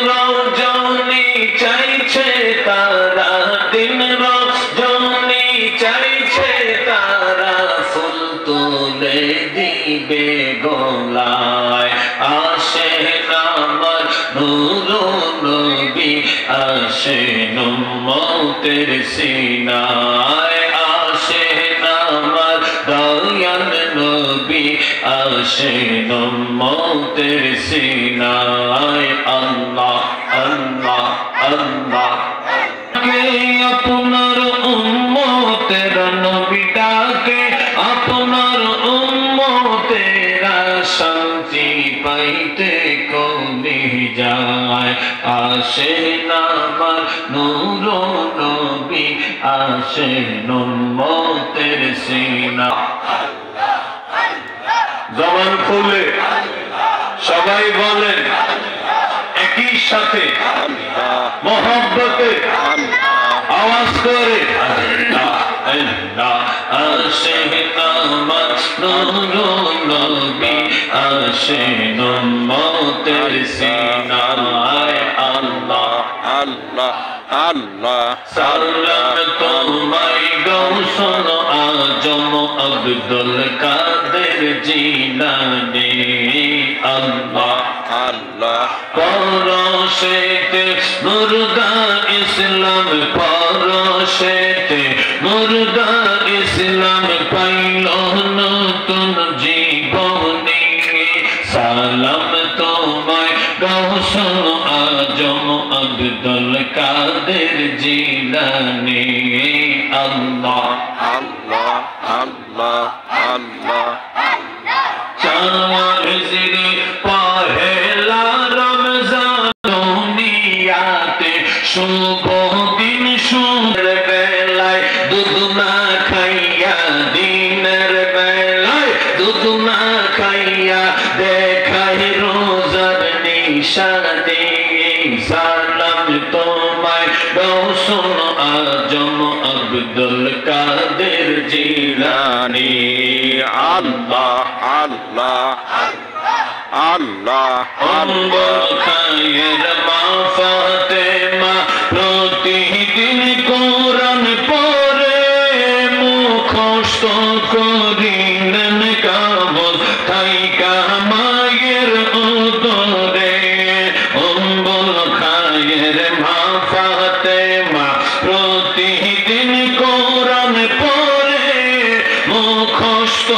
রজনী চাইছে তারা, দিন রজনী চাইছে তারা, ফুল তুলে দিবে গলায়। আসেন আমার নূর নবী, আসেন উম্মতের সিনায়, আসেন আমার দয়াল নবী, আসেন উম্মতের সিনায়। আল্লাহ আল্লাহ আল্লাহ কে আপনার উম্মতের নবীটাকে, আপনার উম্মতেরা শান্তি পাইতে কলি যায়। আসেন আমার নূর নবী, আসেন উম্মতের সিনা। জবান খুলে সবাই বলেন একই সাথে মোহব্বতে আওয়াজ করে আল্লাহ আল্লাহ। আসেন আমার নূর নবী, আসেন উম্মতের সিনায়। আল্লাহ আল্লাহ আল্লাহ সালাম তোমায় গৌসুল আজম আব্দুল কাদের জিলানী। আল্লাহ আল্লাহ পরশেতে মুর্দা ইসলাম, পরশেতে মুর্দা ইসলাম পাইল নতুন জীবনী। সালাম তোমায় গৌসুল আজম আব্দুল কাদের জিলানী। আল্লাহ আল্লাহ আল্লাহ আল্লাহ চার জিরে পহেলা রমজান দুনিয়াতে, শুভ দিন সুন্দর বেলায় দুধ না খাইয়া, দিনের বেলায় দুধ না খাইয়া দেখাই রোজার নিশানি। সালাম তোমায় গৌসুল আজম আব্দুল কাদের জিলানী। আল্লাহ আল্লাহ আল্লাহ আল্লাহ খায়ের মা ফাতেমা প্রতিদিন কোরআন পড়ে, মুখস্থ করিলেন কাবুল থাইকা মায়ের উদরে। উম্মুল খায়ের মা ফাতেমা প্রতিদিন কোরআন পড়ে, মুখস্থ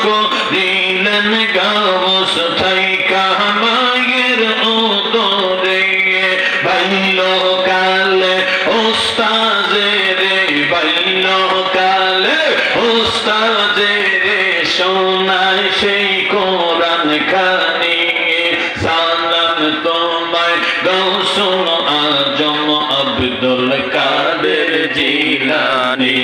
করিলেন গাউস থাইকা মায়ের উদরে। বাল্যকালে ওস্তাদের, বাল্যকালে ওস্তাদের শোনায় সেই কোরআন খানি। সালাম তোমায় গৌসুল আজম আব্দুল কাদের জিলানী।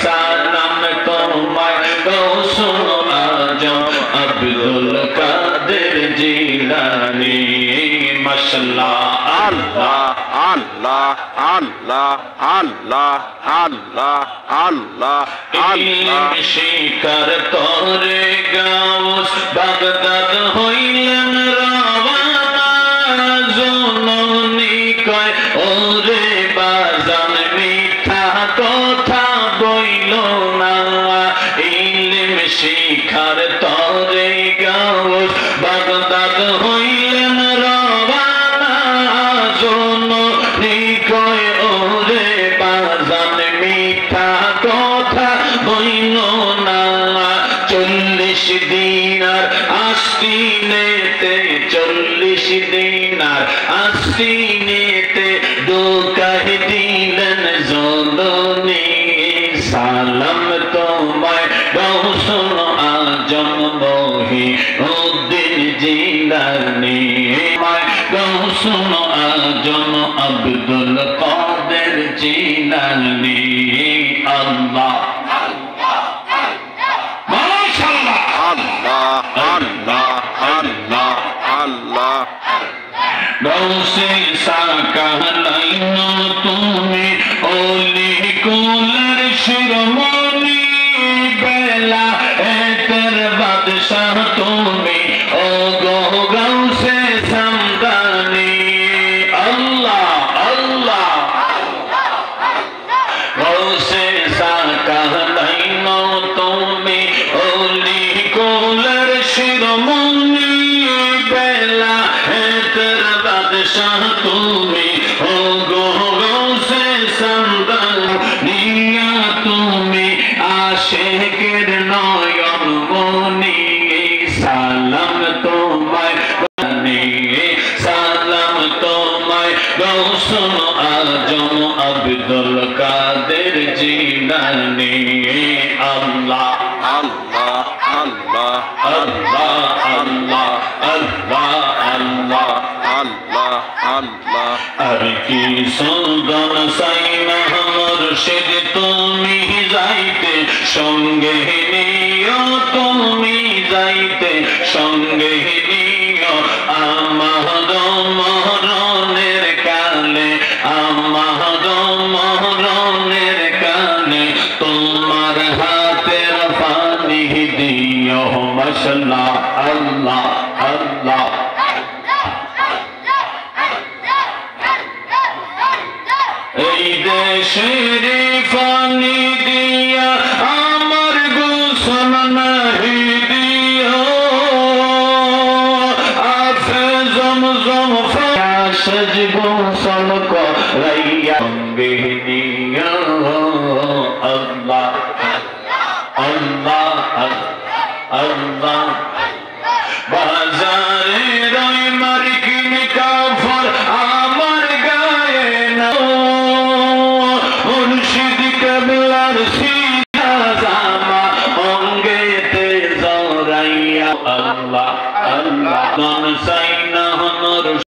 সালাম তোমায় গৌসুল আজম আব্দুল কাদের জিলানী। মাশাআল্লাহ আল্লাহ আল্লাহ আল্লাহ আল্লাহ আল্লাহ আল্লাহ আল্লাহ শিকার তরে গাউস বাগদাদ হইলেন রওয়ানা। জননী কয় ওরে বাজান মিথ্যা কথা বইল না, ইলম শিখার তরে গাউস বাগদাদ হইলেন রওয়ানা। জননী কয় ওরে বাজান মিথ্যা কথা বইল না। 40 দিনার আস্তিনেতে, 40 দিনার আস্তিনেতে ঢোকাই দিলেন জননী। সালাম তোমায় গৌসুল আজম মহিউদ্দিন জিলানী। গৌসুল আজম আব্দুল কাদের জিলানী। আল্লাহ মাশাআল্লাহ আল্লাহ আল্লাহ আল্লাহ আল্লাহ গৌসে সাকালাইন তুমি ওলি কুলের শিরোমণি। বেলা এতের বাদশাহ তুমি ও গো গৌসে সামদানি। শাহ তুমি ও গো গৌসে সন্দাল নিয়া তুমি আশিকের নয়ন মনি সালাম তোমায় সালাম তোমায় গৌসুল আজম আব্দুল কাদের জিলানী আল্লাহ আল্লাহ আল্লাহ আল্লাহ আল্লাহ আল্লাহ আল্লাহ আল্লাহ আল্লাহ আর কি সুলতান সাইনা মুর্শিদ তুমি যাইতে সঙ্গে নিও তুমি যাইতে সঙ্গে নিও আমার মরণের কালে আমার মরণের কালে তোমার হাতের পানি দিও মাশাআল্লাহ আল্লাহ আল্লাহ এই দেশের পানি দিয়া আমার গোসল নাহি দিও আফে জমজম সাজব গোসল